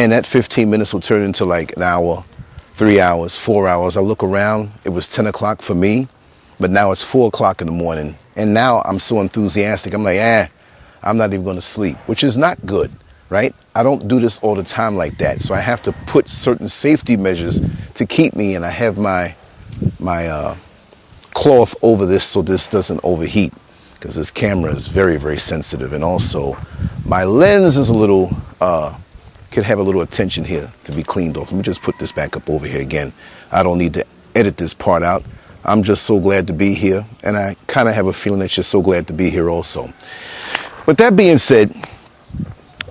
and that 15 minutes will turn into like an hour, 3 hours, 4 hours. I look around, it was 10 o'clock for me, but now it's 4 o'clock in the morning. And now I'm so enthusiastic. I'm like, I'm not even going to sleep, which is not good, right? I don't do this all the time like that. So I have to put certain safety measures to keep me, and I have my cloth over this so this doesn't overheat, because this camera is very, very sensitive. And also my lens is a little, could have a little attention here to be cleaned off. Let me just put this back up over here again. I don't need to edit this part out. I'm just so glad to be here, and I kind of have a feeling that you're so glad to be here also. With that being said,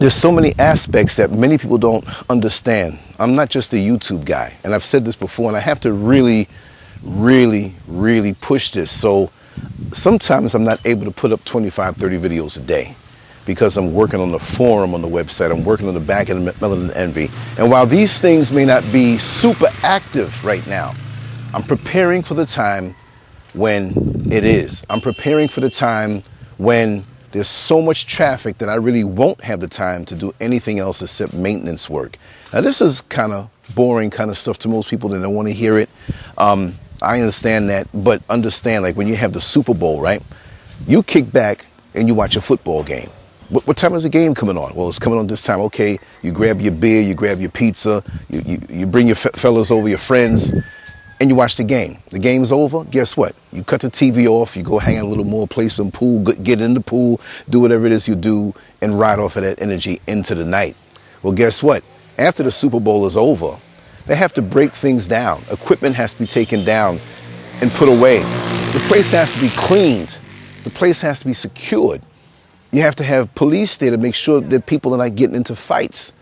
there's so many aspects that many people don't understand. I'm not just a YouTube guy, and I've said this before, and I have to really, really, really push this. So sometimes I'm not able to put up 25, 30 videos a day because I'm working on the forum on the website. I'm working on the back end of Melanin Envy. And while these things may not be super active right now, I'm preparing for the time when it is. I'm preparing for the time when there's so much traffic that I really won't have the time to do anything else except maintenance work. Now, this is kind of boring kind of stuff to most people that don't want to hear it. I understand that, but understand, like when you have the Super Bowl, right? You kick back and you watch a football game. What time is the game coming on? Well, it's coming on this time. Okay, you grab your beer, you grab your pizza, you bring your fellas over, your friends, and you watch the game. The game's over. Guess what? You cut the TV off. You go hang out a little more, play some pool, get in the pool, do whatever it is you do, and ride off of that energy into the night. Well, guess what? After the Super Bowl is over, they have to break things down. Equipment has to be taken down and put away. The place has to be cleaned. The place has to be secured. You have to have police there to make sure that people are not getting into fights.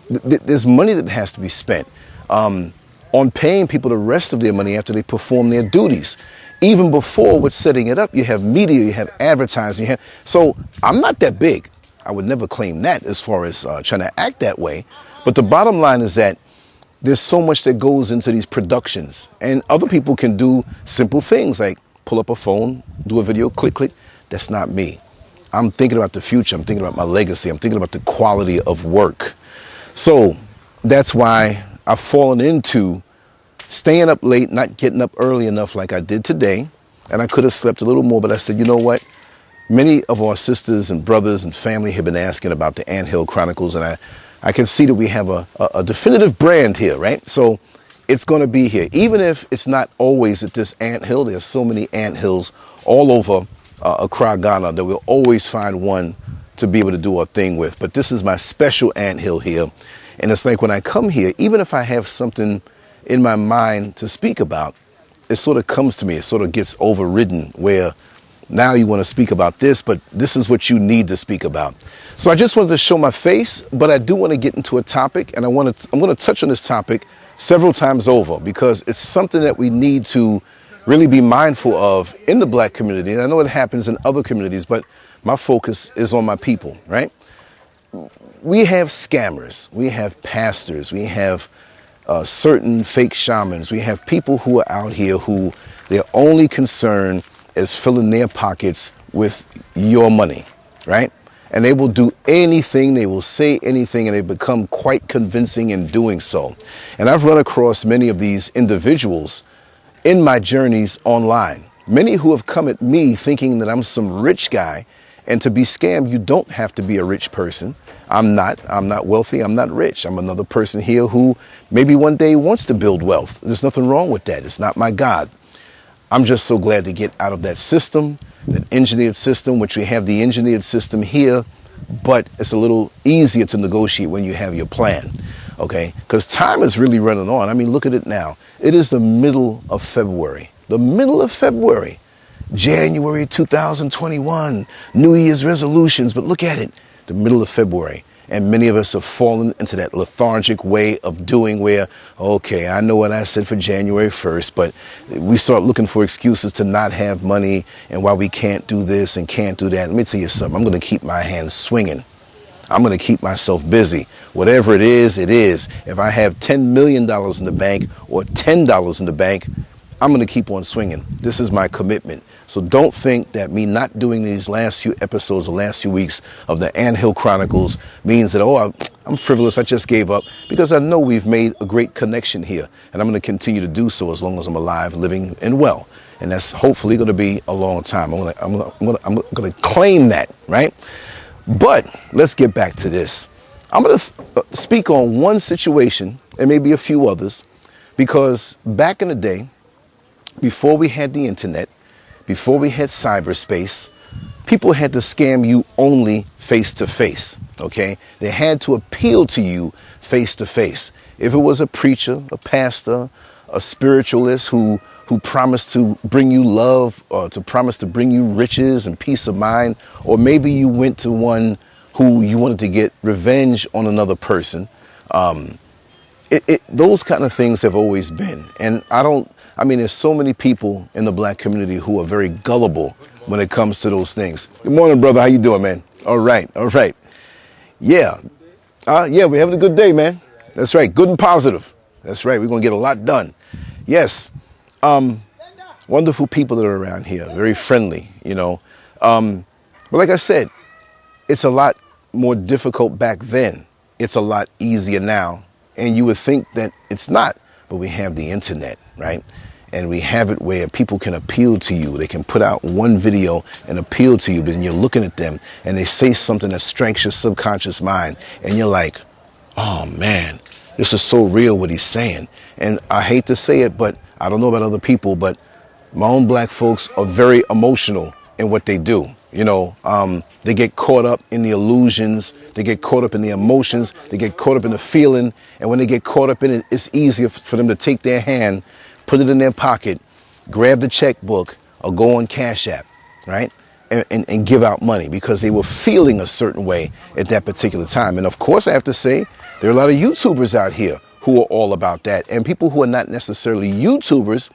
There's money that has to be spent on paying people the rest of their money after they perform their duties. Even before with setting it up, you have media, you have advertising, so I'm not that big. I would never claim that as far as trying to act that way. But the bottom line is that there's so much that goes into these productions, and other people can do simple things like pull up a phone, do a video, click, click. That's not me. I'm thinking about the future. I'm thinking about my legacy. I'm thinking about the quality of work. So that's why I've fallen into staying up late, not getting up early enough like I did today. And I could have slept a little more, but I said, you know what? Many of our sisters and brothers and family have been asking about the Anthill Chronicles, and I can see that we have a definitive brand here, right? So it's going to be here. Even if it's not always at this anthill, there's so many anthills all over Accra, Ghana, that we'll always find one to be able to do our thing with. But this is my special anthill here. And it's like when I come here, even if I have something in my mind to speak about, it sort of comes to me. It sort of gets overridden where now you want to speak about this, but this is what you need to speak about. So I just wanted to show my face, but I do want to get into a topic, and I'm going to touch on this topic several times over because it's something that we need to really be mindful of in the black community. And I know it happens in other communities, but my focus is on my people, right? We have scammers, we have pastors, we have certain fake shamans, we have people who are out here who their only concern is filling their pockets with your money, right? And they will do anything, they will say anything, and they become quite convincing in doing so. And I've run across many of these individuals in my journeys online. Many who have come at me thinking that I'm some rich guy, and to be scammed, you don't have to be a rich person. I'm not wealthy, I'm not rich. I'm another person here who maybe one day wants to build wealth. There's nothing wrong with that. It's not my God. I'm just so glad to get out of that system, that engineered system, which we have the engineered system here, but it's a little easier to negotiate when you have your plan, okay? Because time is really running on. I mean, look at it now. It is the middle of February. The middle of February, January 2021, New Year's resolutions, but look at it, the middle of February. And many of us have fallen into that lethargic way of doing where, okay, I know what I said for January 1st, but we start looking for excuses to not have money and why we can't do this and can't do that. Let me tell you something. I'm going to keep my hands swinging. I'm going to keep myself busy. Whatever it is, it is. If I have $10 million in the bank or $10 in the bank, I'm going to keep on swinging. This is my commitment. So don't think that me not doing these last few episodes, the last few weeks of the Anthill Chronicles means that, oh, I'm frivolous, I just gave up, because I know we've made a great connection here, and I'm going to continue to do so as long as I'm alive, living, and well. And that's hopefully going to be a long time. I'm going to claim that, right? But let's get back to this. I'm going to speak on one situation, and maybe a few others, because back in the day, before we had the internet, before we had cyberspace, people had to scam you only face to face, okay? They had to appeal to you face to face. If it was a preacher, a pastor, a spiritualist who promised to bring you love, or to promise to bring you riches and peace of mind, or maybe you went to one who you wanted to get revenge on another person. Those kind of things have always been. And there's so many people in the black community who are very gullible when it comes to those things. Good morning, brother. How you doing, man? All right. Yeah. We're having a good day, man. That's right. Good and positive. That's right. We're going to get a lot done. Yes. Wonderful people that are around here. Very friendly, But like I said, it's a lot more difficult back then. It's a lot easier now. And you would think that it's not, but we have the internet, right? And we have it where people can appeal to you. They can put out one video and appeal to you, but then you're looking at them and they say something that strikes your subconscious mind. And you're like, oh man, this is so real what he's saying. And I hate to say it, but I don't know about other people, but my own black folks are very emotional in what they do. They get caught up in the illusions, they get caught up in the emotions, they get caught up in the feeling. And when they get caught up in it, it's easier for them to take their hand, put it in their pocket, grab the checkbook, or go on Cash App, right? And give out money because they were feeling a certain way at that particular time. And of course, I have to say, there are a lot of YouTubers out here who are all about that. And people who are not necessarily YouTubers,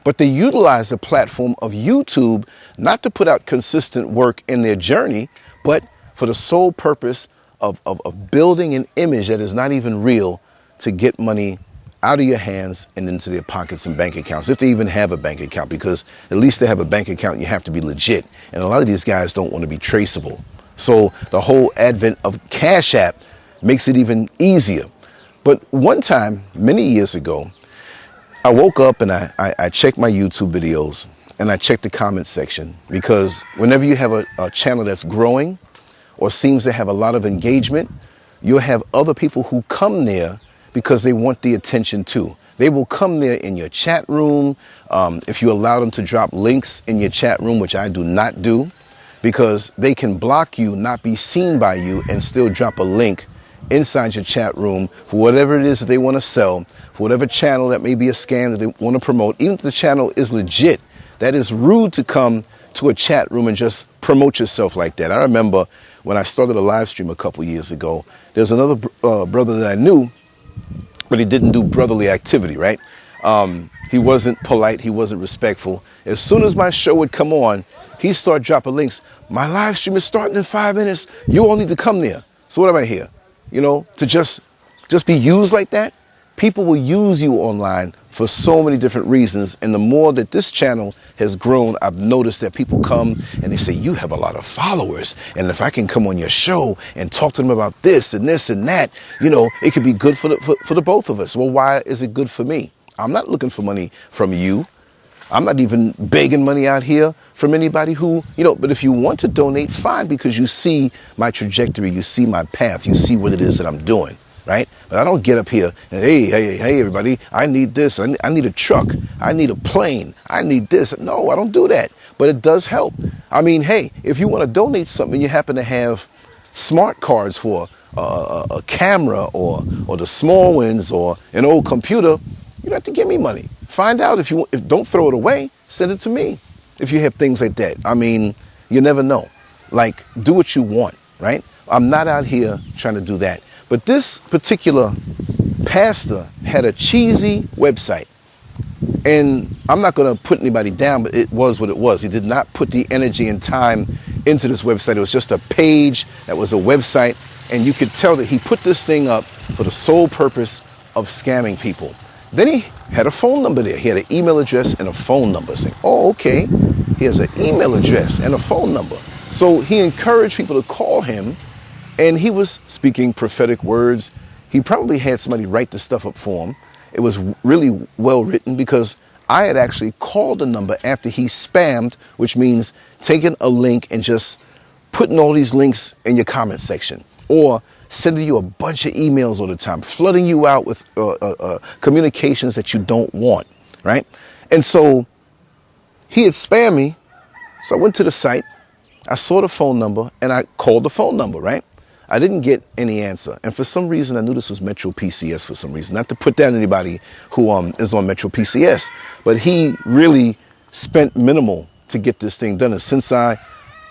but they utilize the platform of YouTube not to put out consistent work in their journey, but for the sole purpose of building an image that is not even real to get money out of your hands and into their pockets and bank accounts, if they even have a bank account, because at least to have a bank account, you have to be legit. And a lot of these guys don't want to be traceable. So the whole advent of Cash App makes it even easier. But one time, many years ago, I woke up and I checked my YouTube videos and I checked the comment section, because whenever you have a channel that's growing or seems to have a lot of engagement, you'll have other people who come there because they want the attention too. They will come there in your chat room. If you allow them to drop links in your chat room, which I do not do, because they can block you, not be seen by you, and still drop a link inside your chat room for whatever it is that they want to sell, for whatever channel that may be a scam that they want to promote. Even if the channel is legit, that is rude to come to a chat room and just promote yourself like that. I remember when I started a live stream a couple years ago, there's another brother that I knew, but he didn't do brotherly activity, right? He wasn't polite, he wasn't respectful. As soon as my show would come on, he'd start dropping links. My live stream is starting in 5 minutes. You all need to come there. So what am I here? To just be used like that? People will use you online for so many different reasons. And the more that this channel has grown, I've noticed that people come and they say, you have a lot of followers. And if I can come on your show and talk to them about this and this and that, it could be good for the both of us. Well, why is it good for me? I'm not looking for money from you. I'm not even begging money out here from anybody who, but if you want to donate, fine, because you see my trajectory, you see my path, you see what it is that I'm doing, right? But I don't get up here and, hey, everybody, I need this, I need a truck, I need a plane, I need this. No, I don't do that, but it does help. I mean, hey, if you want to donate something, you happen to have smart cards for a camera or the small ones or an old computer, you don't have to give me money. Find out if don't throw it away, send it to me. If you have things like that. I mean, you never know. Like, do what you want, right? I'm not out here trying to do that. But this particular pastor had a cheesy website. And I'm not going to put anybody down, but it was what it was. He did not put the energy and time into this website. It was just a page that was a website. And you could tell that he put this thing up for the sole purpose of scamming people. Then he had a phone number there. He had an email address and a phone number. Saying, oh, okay, he has an email address and a phone number. So he encouraged people to call him, and he was speaking prophetic words. He probably had somebody write the stuff up for him. It was really well written because I had actually called the number after he spammed, which means taking a link and just putting all these links in your comment section, or sending you a bunch of emails all the time, flooding you out with communications that you don't want, right? And so he had spammed me. So I went to the site, I saw the phone number, and I called the phone number, right? I didn't get any answer. And for some reason, I knew this was Metro PCS for some reason. Not to put down anybody who is on Metro PCS, but he really spent minimal to get this thing done. And since I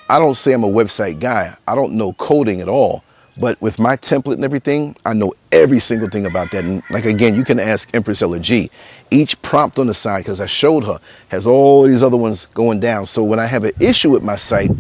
don't say I'm a website guy, I don't know coding at all, but with my template and everything, I know every single thing about that. And like, again, you can ask Empress LG. Each prompt on the side, because I showed her, has all these other ones going down. So when I have an issue with my site,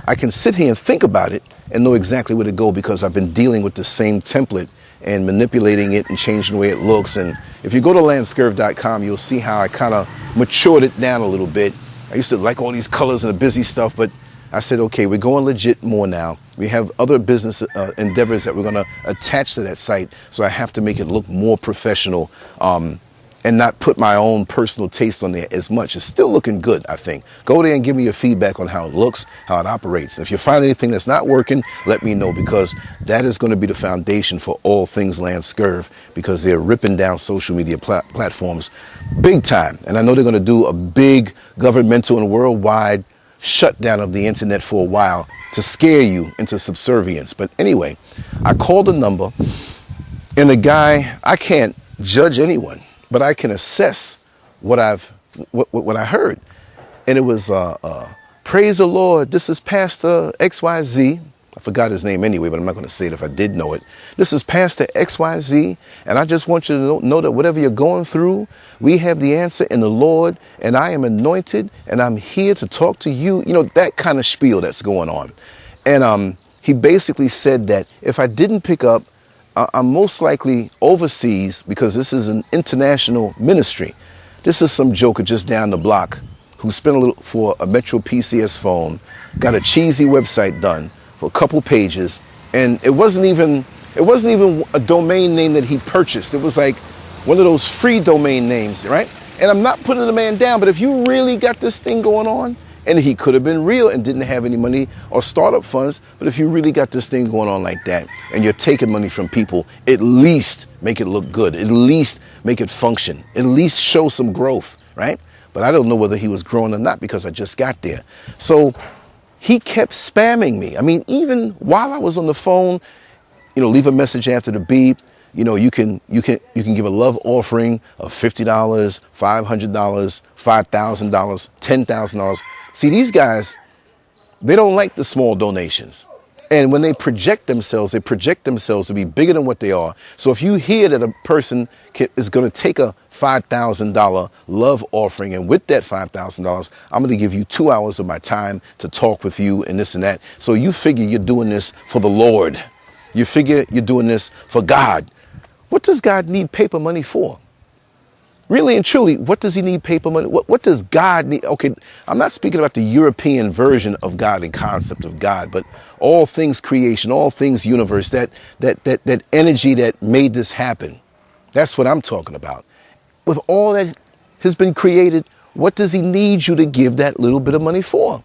I can sit here and think about it and know exactly where to go, because I've been dealing with the same template and manipulating it and changing the way it looks. And if you go to landscurv.com, you'll see how I kind of matured it down a little bit. I used to like all these colors and the busy stuff, but I said, okay, we're going legit more now. We have other business endeavors that we're going to attach to that site. So I have to make it look more professional and not put my own personal taste on there as much. It's still looking good, I think. Go there and give me your feedback on how it looks, how it operates. If you find anything that's not working, let me know, because that is going to be the foundation for all things Landscurv, because they're ripping down social media platforms big time. And I know they're going to do a big governmental and worldwide shutdown of the internet for a while to scare you into subservience. But anyway, I called the number, and the guy, I can't judge anyone, but I can assess what I heard. And it was, praise the Lord, this is Pastor XYZ. I forgot his name anyway, but I'm not going to say it if I did know it. This is Pastor XYZ, and I just want you to know that whatever you're going through, we have the answer in the Lord, and I am anointed, and I'm here to talk to you. You know, that kind of spiel that's going on. And he basically said that if I didn't pick up, I'm most likely overseas, because this is an international ministry. This is some joker just down the block who spent a little for a Metro PCS phone, got a cheesy website done for a couple pages, and it wasn't even a domain name that he purchased. It was like one of those free domain names, right? And I'm not putting the man down, but if you really got this thing going on, and he could have been real and didn't have any money or startup funds, but if you really got this thing going on like that, and you're taking money from people, at least make it look good, at least make it function, at least show some growth, right? But I don't know whether he was growing or not, because I just got there. So he kept spamming me. I mean, even while I was on the phone, you know, leave a message after the beep. You know, you can give a love offering of $50, $500, $5,000, $10,000. See, these guys, they don't like the small donations. And when they project themselves to be bigger than what they are. So if you hear that a person is going to take a $5,000 love offering, and with that $5,000, I'm going to give you 2 hours of my time to talk with you and this and that. So you figure you're doing this for the Lord. You figure you're doing this for God. What does God need paper money for? Really and truly, what does he need paper money? What does God need? Okay, I'm not speaking about the European version of God and concept of God, but all things creation, all things universe, that energy that made this happen. That's what I'm talking about. With all that has been created, what does he need you to give that little bit of money for?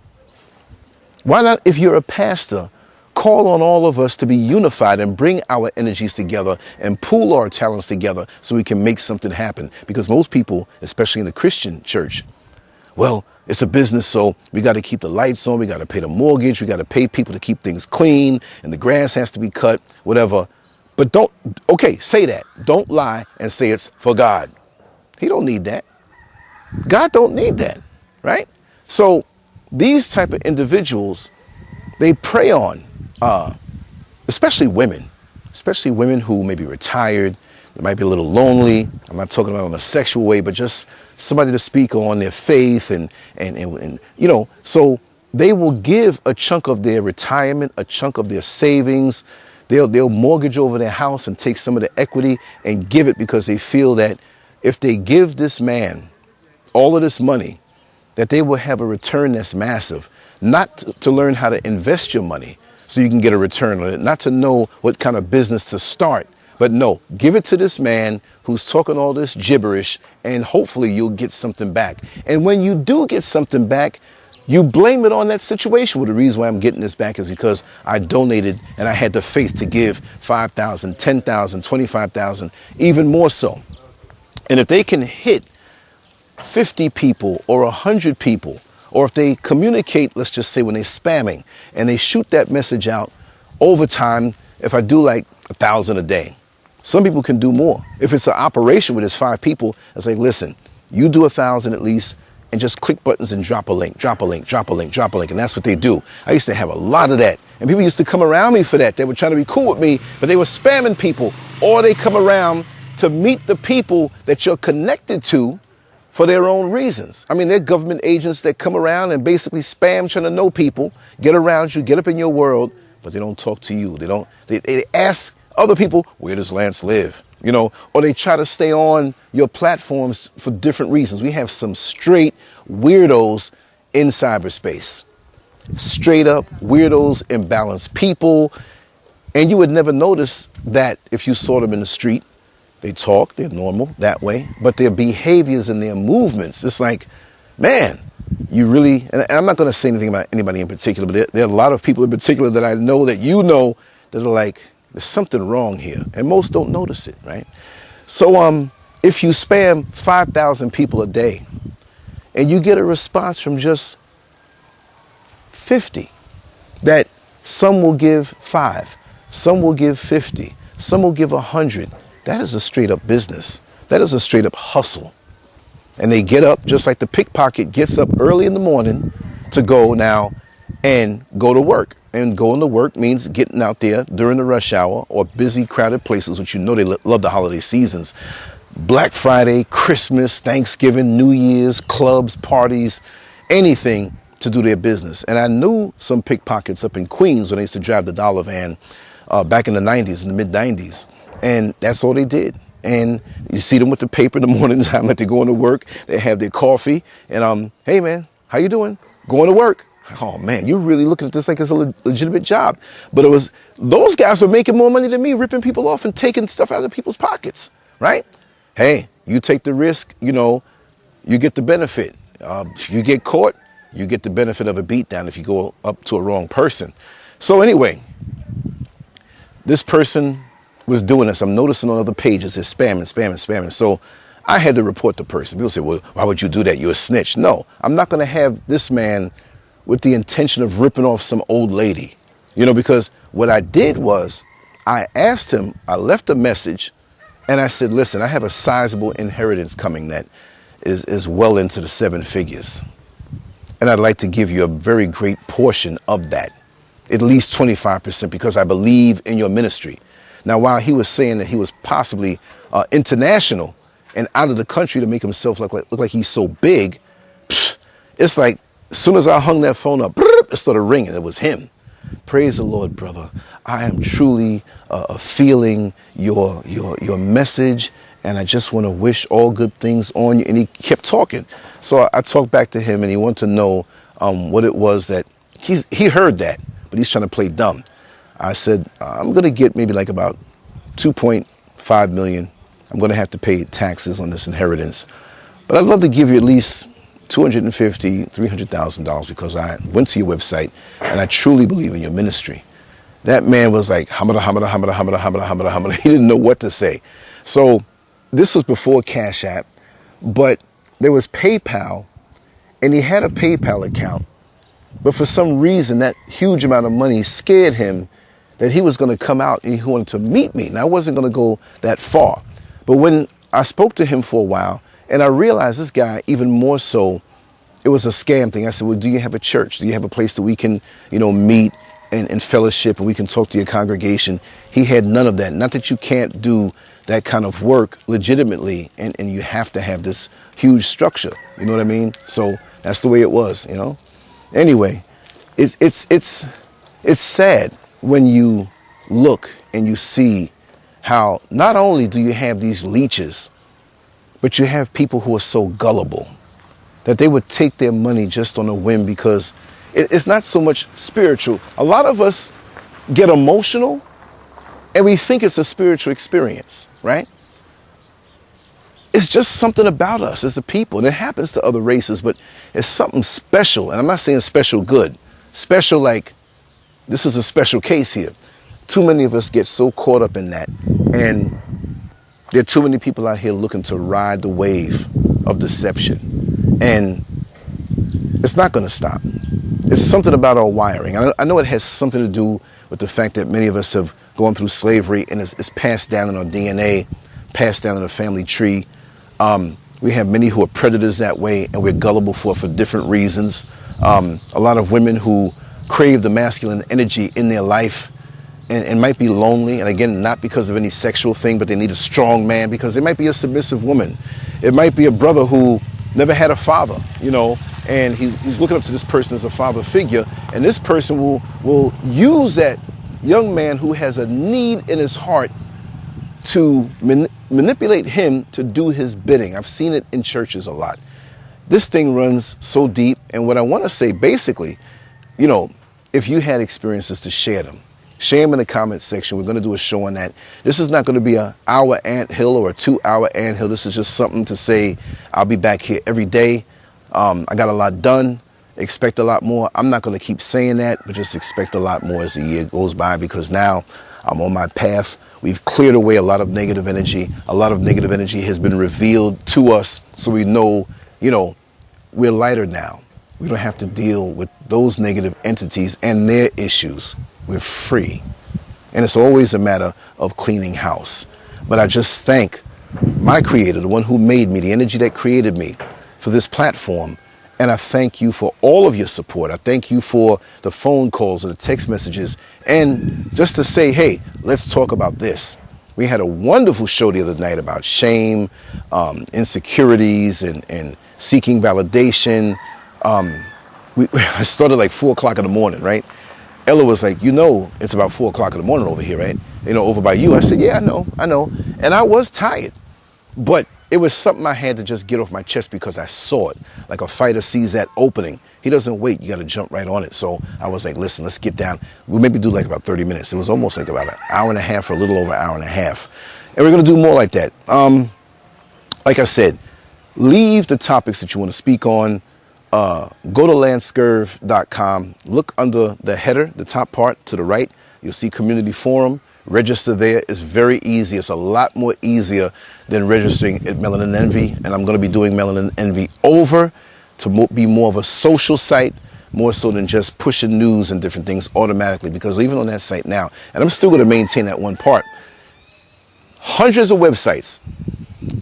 Why not, if you're a pastor, call on all of us to be unified and bring our energies together and pool our talents together so we can make something happen? Because most people, especially in the Christian church, well, it's a business, so we got to keep the lights on, we got to pay the mortgage, we got to pay people to keep things clean, and the grass has to be cut, whatever. But say that. Don't lie and say it's for God. He don't need that. God don't need that, right? So these type of individuals, they prey on especially women who may be retired, they might be a little lonely. I'm not talking about in a sexual way, but just somebody to speak on their faith and you know, so they will give a chunk of their retirement, a chunk of their savings. They'll mortgage over their house and take some of the equity and give it, because they feel that if they give this man all of this money, that they will have a return that's massive. Not to learn how to invest your money so you can get a return on it, not to know what kind of business to start, but no, give it to this man who's talking all this gibberish, and hopefully you'll get something back. And when you do get something back, you blame it on that situation. Well, the reason why I'm getting this back is because I donated and I had the faith to give 5,000, 10,000, 25,000, even more so. And if they can hit 50 people or 100 people, or if they communicate, let's just say when they're spamming and they shoot that message out over time, if I do like 1,000 a day, some people can do more. If it's an operation where there's 5 people, it's like, listen, you do 1,000 at least, and just click buttons and drop a link, drop a link, drop a link, drop a link. And that's what they do. I used to have a lot of that. And people used to come around me for that. They were trying to be cool with me, but they were spamming people. Or they come around to meet the people that you're connected to for their own reasons. I mean, they're government agents that come around and basically spam, trying to know people, get around you, get up in your world, but they don't talk to you. They ask other people, where does Lance live? You know, or they try to stay on your platforms for different reasons. We have some straight weirdos in cyberspace. Straight up weirdos, imbalanced people. And you would never notice that if you saw them in the street. They talk, they're normal that way, but their behaviors and their movements, it's like, man, you really, and I'm not going to say anything about anybody in particular, but there are a lot of people in particular that I know that you know that are like, there's something wrong here. And most don't notice it, right? So if you spam 5,000 people a day and you get a response from just 50, that some will give 5, some will give 50, some will give 100. That is a straight up business. That is a straight up hustle. And they get up just like the pickpocket gets up early in the morning to go now and go to work. And going to work means getting out there during the rush hour or busy, crowded places, which you know they love the holiday seasons. Black Friday, Christmas, Thanksgiving, New Year's, clubs, parties, anything to do their business. And I knew some pickpockets up in Queens when I used to drive the dollar van back in the 90s, in the mid 90s. And that's all they did. And you see them with the paper in the morning time, like they're going to work. They have their coffee. And, hey, man, how you doing? Going to work. Oh, man, you're really looking at this like it's a legitimate job. But it was, those guys were making more money than me, ripping people off and taking stuff out of people's pockets, right? Hey, you take the risk, you know, you get the benefit. If you get caught, you get the benefit of a beatdown if you go up to a wrong person. So anyway, this person was doing this. I'm noticing on other pages it's spamming. So I had to report the person. People say, well, why would you do that? You're a snitch. No, I'm not going to have this man with the intention of ripping off some old lady, you know, because what I did was I asked him, I left a message and I said, listen, I have a sizable inheritance coming that is well into the 7 figures. And I'd like to give you a very great portion of that, at least 25%, because I believe in your ministry. Now, while he was saying that he was possibly international and out of the country to make himself look like he's so big, it's like as soon as I hung that phone up, it started ringing. It was him. Praise the Lord, brother. I am truly feeling your message, and I just want to wish all good things on you. And he kept talking. So I talked back to him, and he wanted to know what it was that he heard that, but he's trying to play dumb. I said, I'm going to get maybe like about 2.5 million. I'm going to have to pay taxes on this inheritance. But I'd love to give you at least $250,000, $300,000 because I went to your website and I truly believe in your ministry. That man was like, hamada. He didn't know what to say. So this was before Cash App, but there was PayPal, and he had a PayPal account. But for some reason, that huge amount of money scared him that he was going to come out and he wanted to meet me. Now, I wasn't going to go that far. But when I spoke to him for a while, and I realized this guy, even more so, it was a scam thing. I said, well, do you have a church? Do you have a place that we can, you know, meet and fellowship and we can talk to your congregation? He had none of that. Not that you can't do that kind of work legitimately, and you have to have this huge structure. You know what I mean? So that's the way it was, you know? Anyway, it's sad when you look and you see how not only do you have these leeches But you have people who are so gullible that they would take their money just on a whim because it's not so much spiritual. A lot of us get emotional and we think it's a spiritual experience, right? It's just something about us as a people, and it happens to other races, but it's something special. And I'm not saying special good, special like this is a special case here. Too many of us get so caught up in that, and there are too many people out here looking to ride the wave of deception, and it's not going to stop. It's something about our wiring. I know it has something to do with the fact that many of us have gone through slavery, and it's passed down in our DNA, passed down in the family tree. We have many who are predators that way, and we're gullible for different reasons. A lot of women who crave the masculine energy in their life and might be lonely, and again, not because of any sexual thing, but they need a strong man because they might be a submissive woman. It might be a brother who never had a father, and he's looking up to this person as a father figure, and this person will use that young man who has a need in his heart to manipulate him to do his bidding. I've seen it in churches a lot. This thing runs so deep, and what I want to say basically, if you had experiences, to share them. Share them in the comment section. We're going to do a show on that. This is not going to be an hour Anthill or a 2-hour Anthill. This is just something to say I'll be back here every day. I got a lot done. Expect a lot more. I'm not going to keep saying that, but just expect a lot more as the year goes by, because now I'm on my path. We've cleared away a lot of negative energy. A lot of negative energy has been revealed to us, so we know, we're lighter now. We don't have to deal with those negative entities and their issues. We're free. And it's always a matter of cleaning house. But I just thank my creator, the one who made me, the energy that created me, for this platform. And I thank you for all of your support. I thank you for the phone calls and the text messages. And just to say, hey, let's talk about this. We had a wonderful show the other night about shame, insecurities, and seeking validation. I started like 4 o'clock in the morning, right? Ella was like, it's about 4 o'clock in the morning over here, right? Over by you. I said, yeah, I know. And I was tired, but it was something I had to just get off my chest because I saw it. Like a fighter sees that opening. He doesn't wait. You got to jump right on it. So I was like, listen, let's get down. We'll maybe do like about 30 minutes. It was almost like about an hour and a half or a little over an hour and a half. And we're going to do more like that. Like I said, leave the topics that you want to speak on. Go to landscurv.com. Look under the header, the top part to the right. You'll see community forum. Register there. It's very easy. It's a lot more easier than registering at Melanin Envy. And I'm going to be doing Melanin Envy over to be more of a social site, more so than just pushing news and different things automatically. Because even on that site now, and I'm still going to maintain that one part, hundreds of websites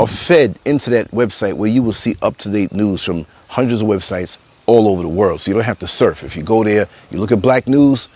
are fed into that website where you will see up-to-date news from hundreds of websites all over the world. So you don't have to surf. If you go there, you look at black news,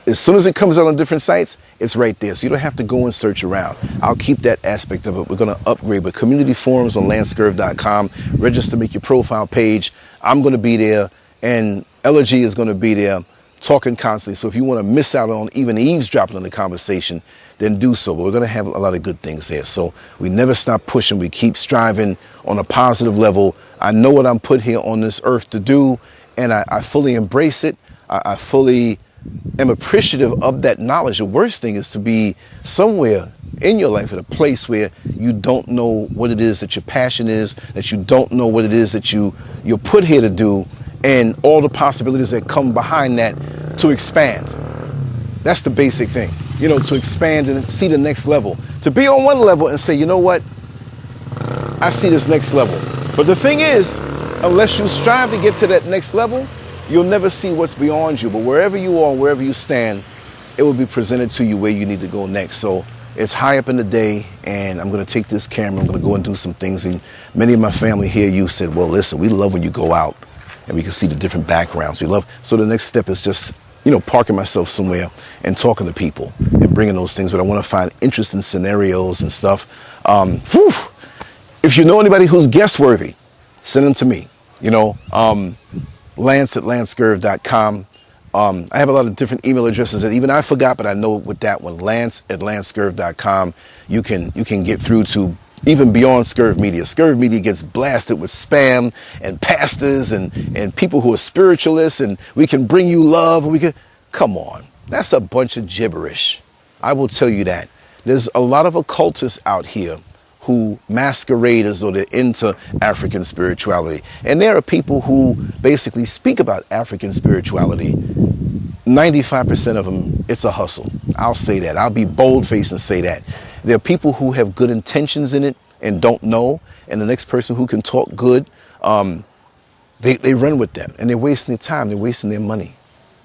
as soon as it comes out on different sites, it's right there. So you don't have to go and search around. I'll keep that aspect of it. We're going to upgrade. But community forums on landscurv.com. Register, make your profile page. I'm going to be there. And Ella G is going to be there talking constantly. So if you want to miss out on even eavesdropping on the conversation, then do so. But we're going to have a lot of good things there. So we never stop pushing. We keep striving on a positive level. I know what I'm put here on this earth to do, and I fully embrace it. I fully am appreciative of that knowledge. The worst thing is to be somewhere in your life at a place where you don't know what it is that your passion is, that you don't know what it is that you're put here to do, and all the possibilities that come behind that to expand. That's the basic thing, to expand and see the next level. To be on one level and say, you know what, I see this next level. But the thing is, unless you strive to get to that next level, you'll never see what's beyond you. But wherever you are, wherever you stand, it will be presented to you where you need to go next. So it's high up in the day, and I'm going to take this camera. I'm going to go and do some things. And many of my family here, you said, well, listen, we love when you go out and we can see the different backgrounds. We love. So the next step is just, parking myself somewhere and talking to people and bringing those things. But I want to find interesting scenarios and stuff. If you know anybody who's guest worthy, send them to me. Lance at landscurv.com. I have a lot of different email addresses that even I forgot, but I know with that one, Lance at landscurv.com, you can get through to even beyond Scurv Media. Scurv Media gets blasted with spam and pastors and people who are spiritualists, and we can bring you love. And we can, come on, that's a bunch of gibberish. I will tell you that. There's a lot of occultists out here who masquerade as though they're into African spirituality. And there are people who basically speak about African spirituality. 95% of them, it's a hustle. I'll say that. I'll be bold-faced and say that. There are people who have good intentions in it and don't know, and the next person who can talk good, they run with them, and they're wasting their time. They're wasting their money.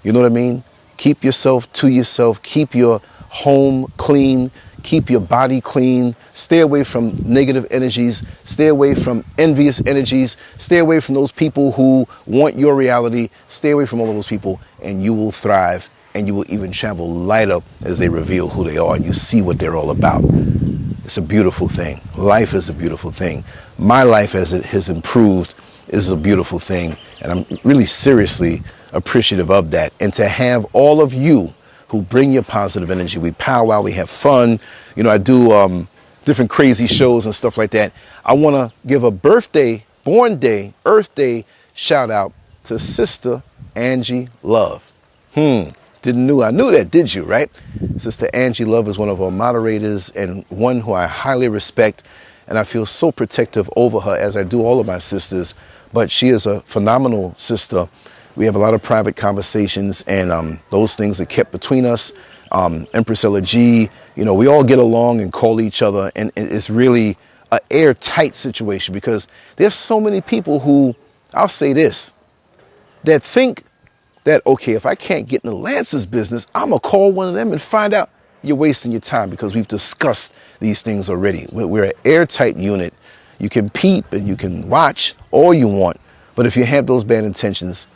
You know what I mean? Keep yourself to yourself. Keep your home clean. Keep your body clean. Stay away from negative energies. Stay away from envious energies. Stay away from those people who want your reality. Stay away from all of those people, and you will thrive, and you will even travel light up as they reveal who they are and you see what they're all about. It's a beautiful thing. Life is a beautiful thing. My life, as it has improved, is a beautiful thing, and I'm really seriously appreciative of that. And to have all of you who bring your positive energy. We powwow, we have fun. You know, I do different crazy shows and stuff like that. I want to give a birthday, born day, Earth Day shout out to Sister Angie Love. I knew that, did you, right? Sister Angie Love is one of our moderators and one who I highly respect, and I feel so protective over her, as I do all of my sisters. But she is a phenomenal sister. We have a lot of private conversations, and those things are kept between us. Empress Ella G, you know, we all get along and call each other, and it's really an airtight situation, because there's so many people who, I'll say this, that think that, okay, if I can't get in the Lance's business, I'm going to call one of them and find out. You're wasting your time, because we've discussed these things already. We're an airtight unit. You can peep and you can watch all you want, but if you have those bad intentions,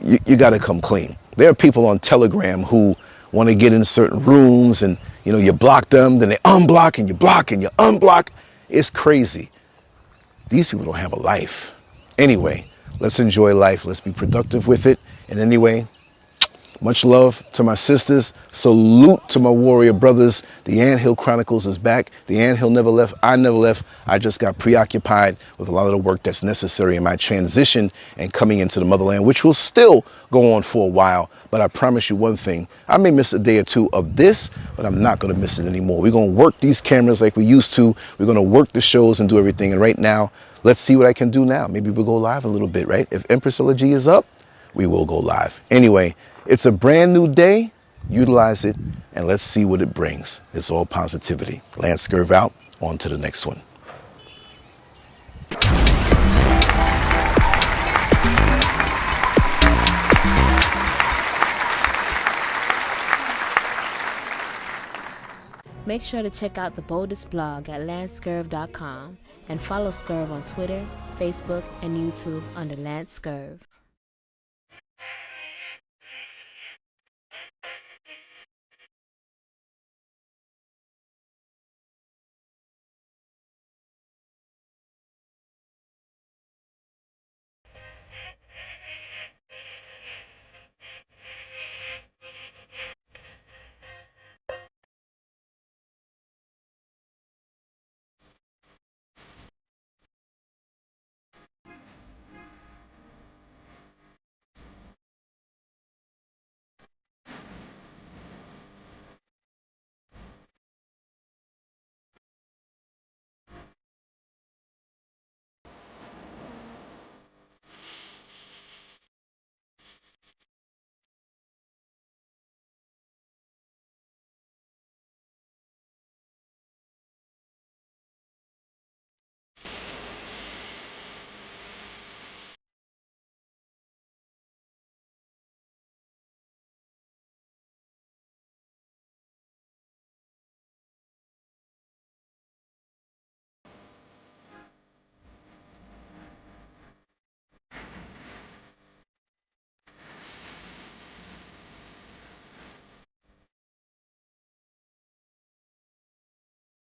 you got to come clean. There are people on Telegram who want to get in certain rooms, and you know, you block them, then they unblock, and you block and you unblock. It's crazy. These people don't have a life. Anyway, let's enjoy life. Let's be productive with it. And anyway, much love to my sisters. Salute to my warrior brothers. The Anthill Chronicles is back. The Anthill never left. I never left. I just got preoccupied with a lot of the work that's necessary in my transition and coming into the motherland, which will still go on for a while. But I promise you one thing. I may miss a day or two of this, but I'm not going to miss it anymore. We're going to work these cameras like we used to. We're going to work the shows and do everything. And right now, let's see what I can do now. Maybe we'll go live a little bit, right? If Empress Ella G is up, we will go live. Anyway, it's a brand new day. Utilize it, and let's see what it brings. It's all positivity. Lance Scurv out. On to the next one. Make sure to check out the boldest blog at lancescurv.com and follow Scurv on Twitter, Facebook, and YouTube under Lance Scurv.